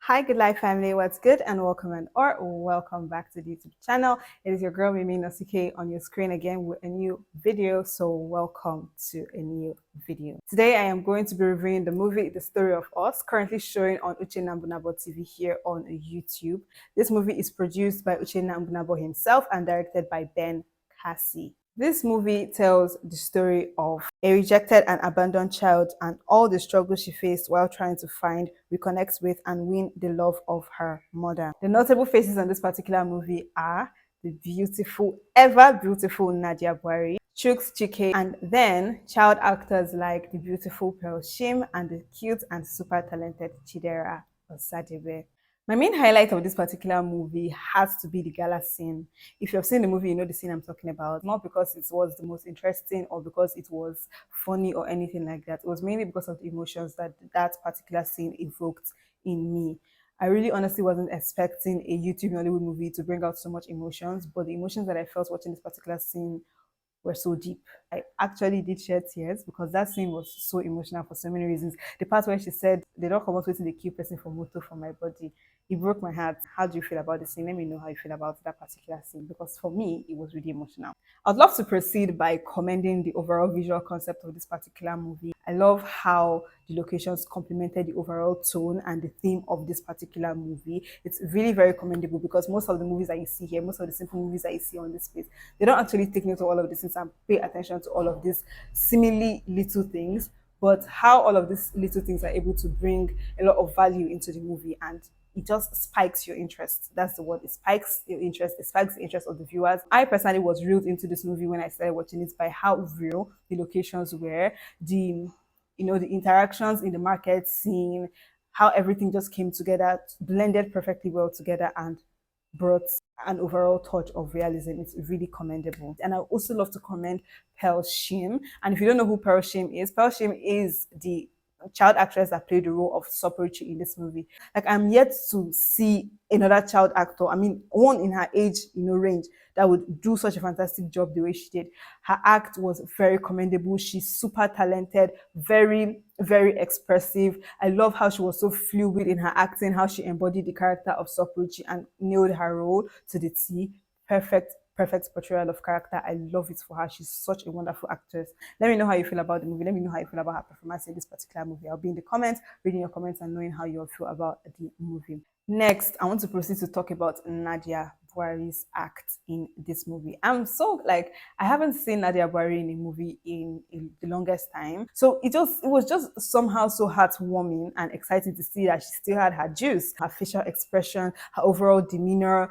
Hi, good life family. What's good and welcome back to the YouTube channel. It is your girl Mimi Nosike on your screen again with a new video. So welcome to a new video. Today I am going to be reviewing the movie The Story of Us, currently showing on Uchenna Mbunabo TV here on YouTube. This movie is produced by Uchenna Mbunabo himself and directed by Ben Cassie. This movie tells the story of a rejected and abandoned child and all the struggles she faced while trying to find, reconnect with, and win the love of her mother. The notable faces on this particular movie are the beautiful, ever beautiful Nadia Buari, Chooks Chike, and then child actors like the beautiful Shim and the cute and super talented Dera Osadebe. My main highlight of this particular movie has to be the gala scene. If you've seen the movie, you know the scene I'm talking about. Not because it was the most interesting or because it was funny or anything like that. It was mainly because of the emotions that that particular scene evoked in me. I really honestly wasn't expecting a YouTube Nollywood movie to bring out so much emotions, but the emotions that I felt watching this particular scene were so deep. I actually did shed tears because that scene was so emotional for so many reasons. The part where she said, "They don't come out waiting the key person for motor from my body," it broke my heart. How do you feel about the scene? Let me know how you feel about that particular scene because for me, it was really emotional. I'd love to proceed by commending the overall visual concept of this particular movie. I love how the locations complemented the overall tone and the theme of this particular movie. It's really very commendable because most of the movies that you see here, most of the simple movies that you see on this space, they don't actually take note of all of these things and pay attention to all of these seemingly little things, but how all of these little things are able to bring a lot of value into the movie and it just spikes your interest. That's the word. It spikes your interest. It spikes the interest of the viewers. I personally was reeled into this movie when I started watching it by how real the locations were, the interactions in the market scene, how everything just came together, blended perfectly well together, and brought an overall touch of realism. It's really commendable. And I also love to commend Shim. And if you don't know who Shim is the child actress that played the role of Soporuchi in this movie. Like I'm yet to see another child actor, I mean, one in her age, range that would do such a fantastic job the way she did. Her act was very commendable. She's super talented, very, very expressive. I love how she was so fluid in her acting, how she embodied the character of Soporuchi and nailed her role to the T. Perfect portrayal of character. I love it for her. She's such a wonderful actress. Let me know how you feel about the movie. Let me know how you feel about her performance in this particular movie. I'll be in the comments, reading your comments and knowing how you feel about the movie. Next, I want to proceed to talk about Nadia Buari's act in this movie. I haven't seen Nadia Buari in a movie in the longest time. So it was just somehow so heartwarming and exciting to see that she still had her juice, her facial expression, her overall demeanor,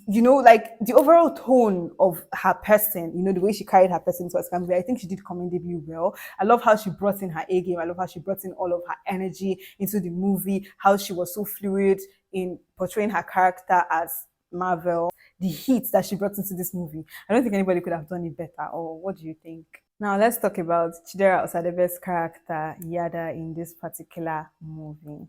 like the overall tone of her person, the way she carried her person to Movie, I think she did commendably well. I love how she brought in her A game. I love how she brought in all of her energy into the movie, how she was so fluid in portraying her character as Marvel, the heat that she brought into this movie. I don't think anybody could have done it better, or what do you think? Now let's talk about Chidera Osadebe's character, Yada, in this particular movie.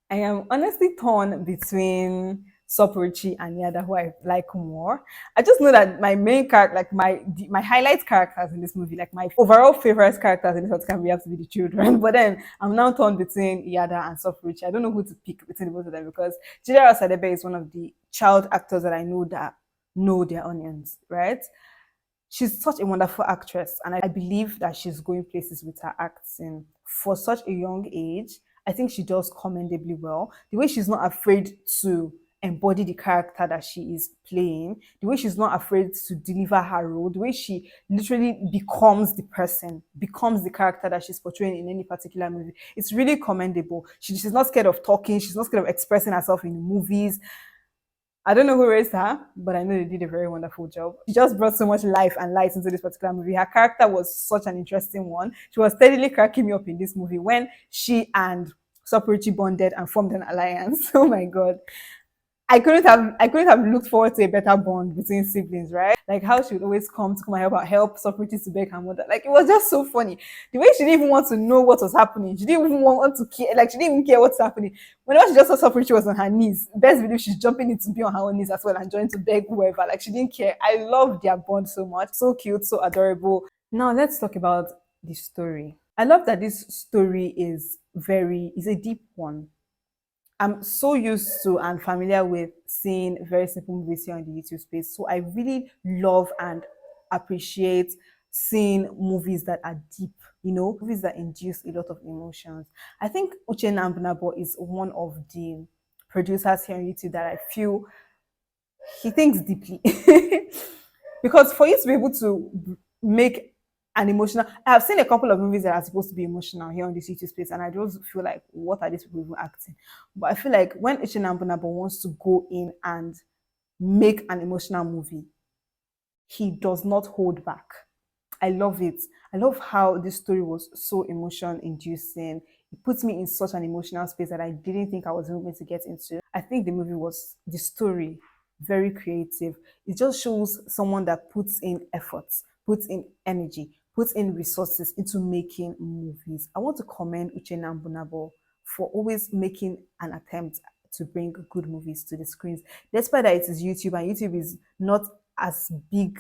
I am honestly torn between Soporuchi and Yada, who I like more. I just know that my main character, like my highlight characters in this movie, like my overall favorite characters in this can have to be the children. But then I'm now torn between Yada and Soporuchi. I don't know who to pick between both of them because Chidera Osadebe is one of the child actors that I know that know their onions, right? She's such a wonderful actress, and I believe that she's going places with her acting for such a young age. I think she does commendably well. The way she's not afraid to embody the character that she is playing, the way she's not afraid to deliver her role, the way she literally becomes the person, becomes the character that she's portraying in any particular movie. It's really commendable. She's not scared of talking. She's not scared of expressing herself in the movies. I don't know who raised her, but I know they did a very wonderful job. She just brought so much life and light into this particular movie. Her character was such an interesting one. She was steadily cracking me up in this movie when she and Soporuchi bonded and formed an alliance. Oh my God. I couldn't have looked forward to a better bond between siblings, right? Like how she would always come and help Sophocles to beg her mother. Like it was just so funny. The way she didn't even want to know what was happening. She didn't even want to care. Like she didn't even care what's happening. Whenever she just saw Sophocles was on her knees, best believe she's jumping in to be on her own knees as well and joining to beg whoever. Like she didn't care. I love their bond so much. So cute, so adorable. Now let's talk about the story. I love that this story is a deep one. I'm so used to and familiar with seeing very simple movies here on the YouTube space. So I really love and appreciate seeing movies that are deep, movies that induce a lot of emotions. I think Uchenna Mbunabo is one of the producers here on YouTube that I feel he thinks deeply. Because for you to be able to make an emotional, I've seen a couple of movies that are supposed to be emotional here on this YouTube space, and I just feel like, what are these people even acting? But I feel like when Uchenna Mbunabo wants to go in and make an emotional movie, he does not hold back. I love it. I love how this story was so emotion inducing. It puts me in such an emotional space that I didn't think I was even going to get into. I think the story, very creative. It just shows someone that puts in efforts, puts in energy, puts in resources into making movies. I want to commend Uchenna Mbunabo for always making an attempt to bring good movies to the screens. Despite that it is YouTube and YouTube is not as big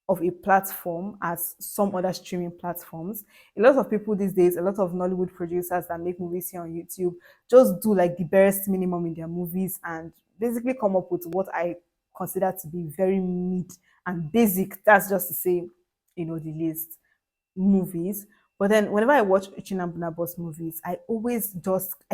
of a platform as some other streaming platforms. A lot of people these days, a lot of Nollywood producers that make movies here on YouTube just do like the barest minimum in their movies and basically come up with what I consider to be very mid and basic. That's just to say, the list movies. But then whenever I watch Uchenna Mbunabo's movies, I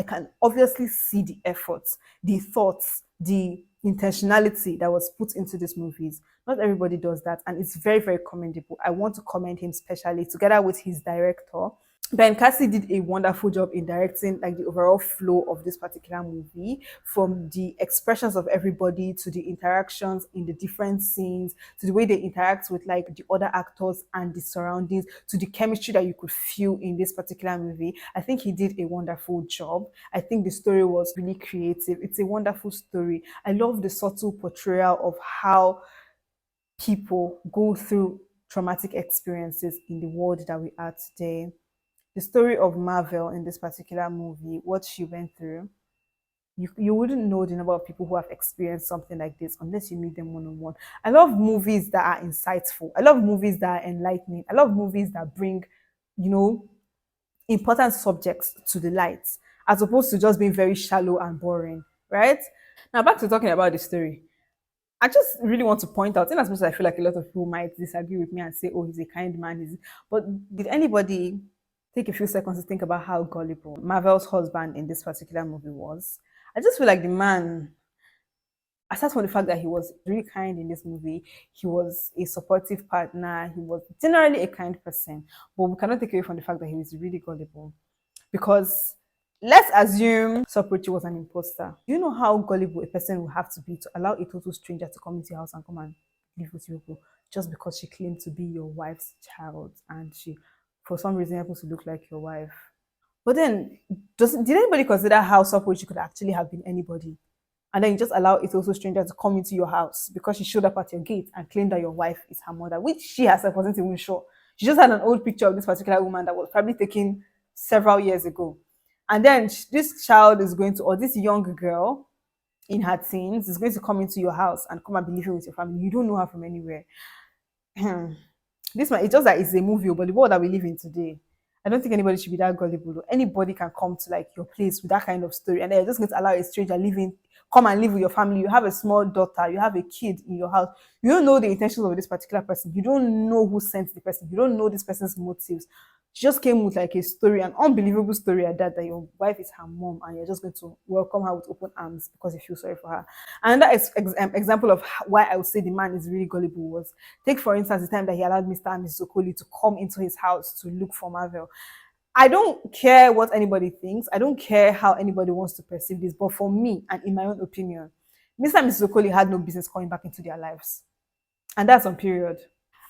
can obviously see the efforts, the thoughts, the intentionality that was put into these movies. Not everybody does that, and it's very, very commendable. I want to commend him specially together with his director. Ben Cassie did a wonderful job in directing like the overall flow of this particular movie, from the expressions of everybody to the interactions in the different scenes to the way they interact with like the other actors and the surroundings to the chemistry that you could feel in this particular movie. I think he did a wonderful job. I think the story was really creative. It's a wonderful story. I love the subtle portrayal of how people go through traumatic experiences in the world that we are today. The story of Marvel in this particular movie, what she went through, you wouldn't know the number of people who have experienced something like this unless you meet them one on one. I love movies that are insightful. I love movies that are enlightening. I love movies that bring, you know, important subjects to the light, as opposed to just being very shallow and boring, right? Now back to talking about the story. I just really want to point out, in as much as I feel like a lot of people might disagree with me and say, oh, he's a kind man, but did anybody take a few seconds to think about how gullible Marvel's husband in this particular movie was? I just feel like the man, aside from the fact that he was really kind in this movie, he was a supportive partner, he was generally a kind person, but we cannot take away from the fact that he was really gullible. Because let's assume Soprochi was an imposter. Do you know how gullible a person will have to be to allow a total stranger to come into your house and come and live with you just because she claimed to be your wife's child and she, for some reason, happens to look like your wife? But then, did anybody consider how Soprochi could actually have been anybody? And then you just allow a total stranger to come into your house because she showed up at your gate and claimed that your wife is her mother, which she herself wasn't even sure. She just had an old picture of this particular woman that was probably taken several years ago. And then this child is going to, or this young girl in her teens is going to come into your house and come and be living with your family. You don't know her from anywhere. This one, it's just that it's a movie, but the world that we live in today, I don't think anybody should be that gullible. Anybody can come to like your place with that kind of story, and they're just going to allow a stranger come and live with your family. You have a small daughter, you have a kid in your house. You don't know the intentions of this particular person. You don't know who sent the person. You don't know this person's motives. She just came with like a story, an unbelievable story at that your wife is her mom, and you're just going to welcome her with open arms because you feel sorry for her. Another example of why I would say the man is really gullible was, take for instance the time that he allowed Mr. and Mrs. Okoli to come into his house to look for Marvel. I don't care what anybody thinks. I don't care how anybody wants to perceive this. But for me, and in my own opinion, Mr. and Mrs. Okoli had no business coming back into their lives. And that's on period.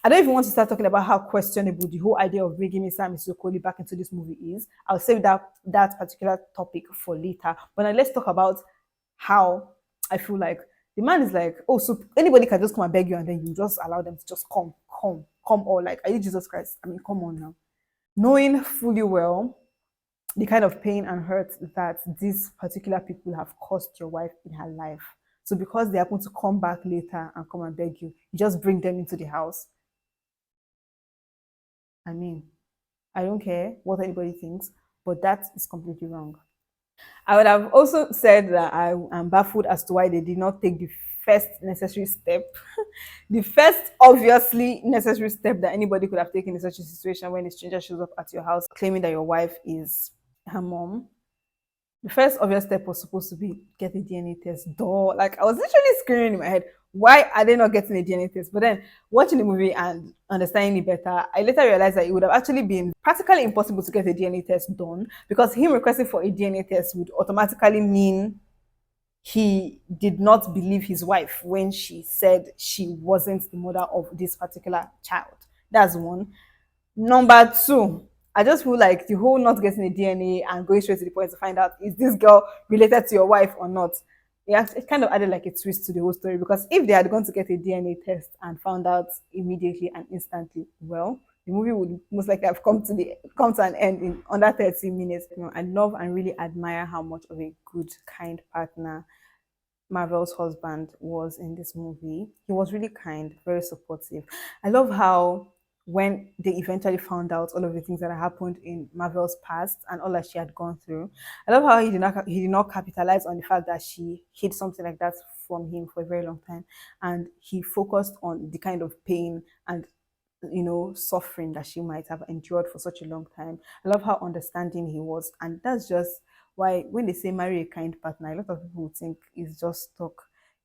I don't even want to start talking about how questionable the whole idea of bringing Mr. and Mrs. Okoli back into this movie is. I'll save that particular topic for later. But now let's talk about how I feel like the man is like, oh, so anybody can just come and beg you and then you just allow them to just come, or like, are you Jesus Christ? I mean, come on now. Knowing fully well the kind of pain and hurt that these particular people have caused your wife in her life. So because they happen to come back later and come and beg you, you just bring them into the house. I mean, I don't care what anybody thinks, but that is completely wrong. I would have also said that I am baffled as to why they did not take the first necessary step, the first obviously necessary step that anybody could have taken in such a situation when a stranger shows up at your house claiming that your wife is her mom. The first obvious step was supposed to be get a DNA test. Duh. Like I was literally screaming in my head, why are they not getting a DNA test? But then watching the movie and understanding it better, I later realized that it would have actually been practically impossible to get a DNA test done because him requesting for a DNA test would automatically mean he did not believe his wife when she said she wasn't the mother of this particular child. That's one. Number two, I just feel like the whole not getting a DNA and going straight to the point to find out is this girl related to your wife or not. It kind of added like a twist to the whole story because if they had gone to get a DNA test and found out immediately and instantly, well, the movie would most likely have come to an end in under 30 minutes. You know, I love and really admire how much of a good, kind partner Marvel's husband was in this movie. He was really kind, very supportive. I love how when they eventually found out all of the things that had happened in Marvel's past and all that she had gone through, I love how he did not capitalize on the fact that she hid something like that from him for a very long time, and he focused on the kind of pain and suffering that she might have endured for such a long time. I love how understanding he was, and that's just why when they say marry a kind partner, a lot of people would think it's just talk.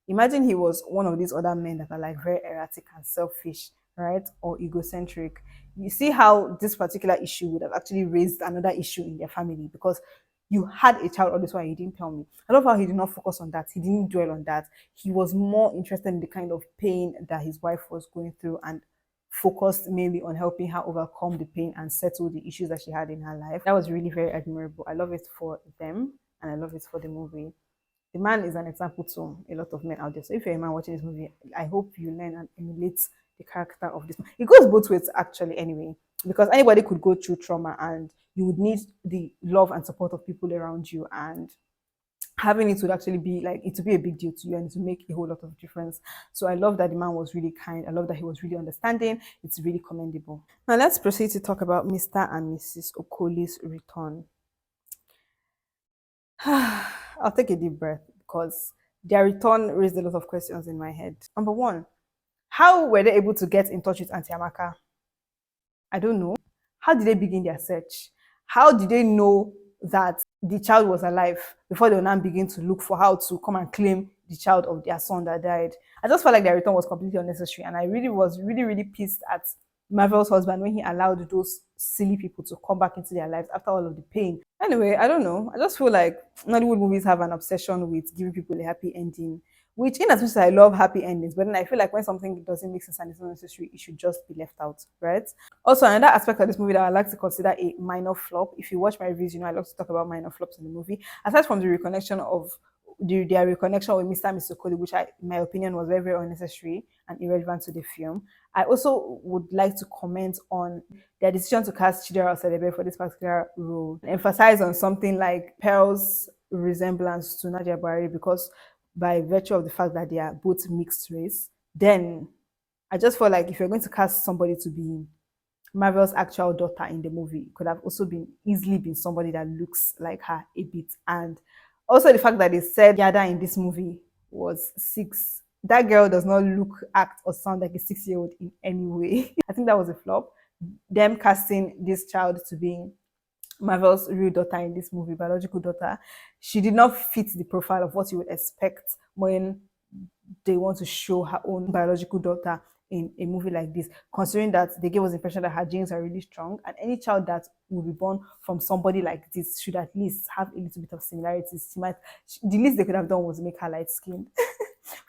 Imagine he was one of these other men that are like very erratic and selfish, right? Or egocentric. You see how this particular issue would have actually raised another issue in their family because you had a child all this while you didn't tell me. I love how he did not focus on that. He didn't dwell on that. He was more interested in the kind of pain that his wife was going through and focused mainly on helping her overcome the pain and settle the issues that she had in her life. That was really very admirable. I love it for them and I love it for the movie. The man is an example to a lot of men out there. So if you're a man watching this movie, I hope you learn and emulate the character of this man. It goes both ways actually anyway, because anybody could go through trauma and you would need the love and support of people around you, and having it would actually be like it would be a big deal to you and to make a whole lot of difference. So I love that the man was really kind. I love that he was really understanding. It's really commendable. Now let's proceed to talk about Mr. and Mrs. Okoli's return. I'll take a deep breath because their return raised a lot of questions in my head. Number one, how were they able to get in touch with Auntie Amaka? I don't know. How did they begin their search? How did they know that the child was alive before they will now begin to look for how to come and claim the child of their son that died? I just felt like their return was completely unnecessary, and I really was really pissed at Marvel's husband when he allowed those silly people to come back into their lives after all of the pain. Anyway, I don't know. I just feel like Nollywood movies have an obsession with giving people a happy ending, which in as much as I love happy endings, but then I feel like when something doesn't make sense and it's not necessary, it should just be left out, right? Also, another aspect of this movie that I like to consider a minor flop. If you watch my reviews, I love to talk about minor flops in the movie. Aside from the reconnection of their reconnection with Mr. and Mr. Cody, which in my opinion was very unnecessary and irrelevant to the film. I also would like to comment on their decision to cast Chidera Osadebe for this particular role. Emphasize on something like Pearl's resemblance to Nadia Buari because by virtue of the fact that they are both mixed race, then I just felt like if you're going to cast somebody to be Marvel's actual daughter in the movie, it could have also been easily been somebody that looks like her a bit. And also the fact that they said Yada in this movie was 6. That girl does not look, act, or sound like a 6-year-old in any way. I think that was a flop. Them casting this child to be Marvel's real daughter in this movie, biological daughter, she did not fit the profile of what you would expect when they want to show her own biological daughter in a movie like this, considering that they gave us the impression that her genes are really strong, and any child that will be born from somebody like this should at least have a little bit of similarities. The least they could have done was make her light skinned.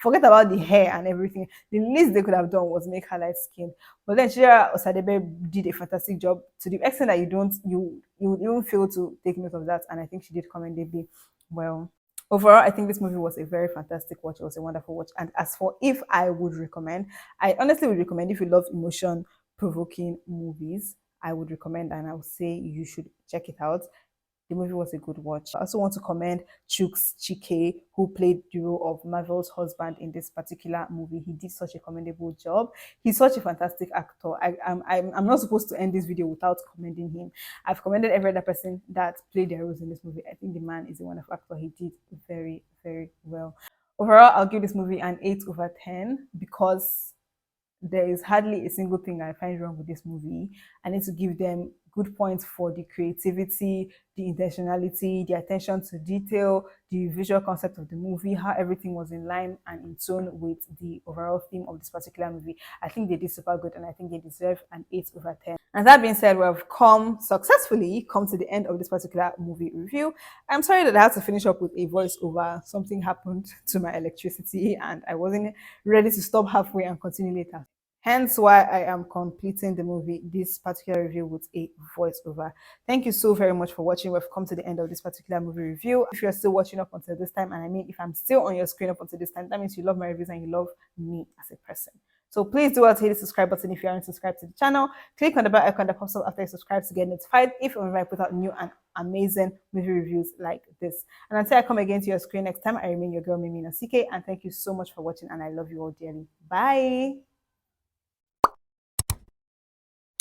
Forget about the hair and everything. The least they could have done was make her light skinned. But then Shira Osadebe did a fantastic job to the extent that you would even fail to take note of that. And I think she did commendably well. Overall, I think this movie was a very fantastic watch. It was a wonderful watch. And as for if I would recommend, I honestly would recommend if you love emotion provoking movies, I would recommend and I would say you should check it out. the movie was a good watch. I also want to commend Chooks Chike, who played the role of Marvel's husband in this particular movie. He did such a commendable job. He's such a fantastic actor. I'm not supposed to end this video without commending him. I've commended every other person that played their roles in this movie. I think the man is a wonderful actor. He did very, very well. Overall, I'll give this movie an 8 over 10 because there is hardly a single thing I find wrong with this movie. I need to give them good points for the creativity, the intentionality, the attention to detail, the visual concept of the movie, how everything was in line and in tune with the overall theme of this particular movie. I think they did super good and I think they deserve an 8 over 10. And that being said, we've successfully come to the end of this particular movie review. I'm sorry that I had to finish up with a voiceover. Something happened to my electricity and I wasn't ready to stop halfway and continue later. Hence why I am completing the movie, this particular review, with a voiceover. Thank you so very much for watching. We've come to the end of this particular movie review. If you're still watching up until this time, and I mean if I'm still on your screen up until this time, that means you love my reviews and you love me as a person. So please do well to hit the subscribe button if you aren't subscribed to the channel. Click on the bell icon that pops up after you subscribe to get notified if and when I put out new and amazing movie reviews like this. And until I come again to your screen next time, I remain your girl, Mimi Nasike, and thank you so much for watching and I love you all dearly. Bye!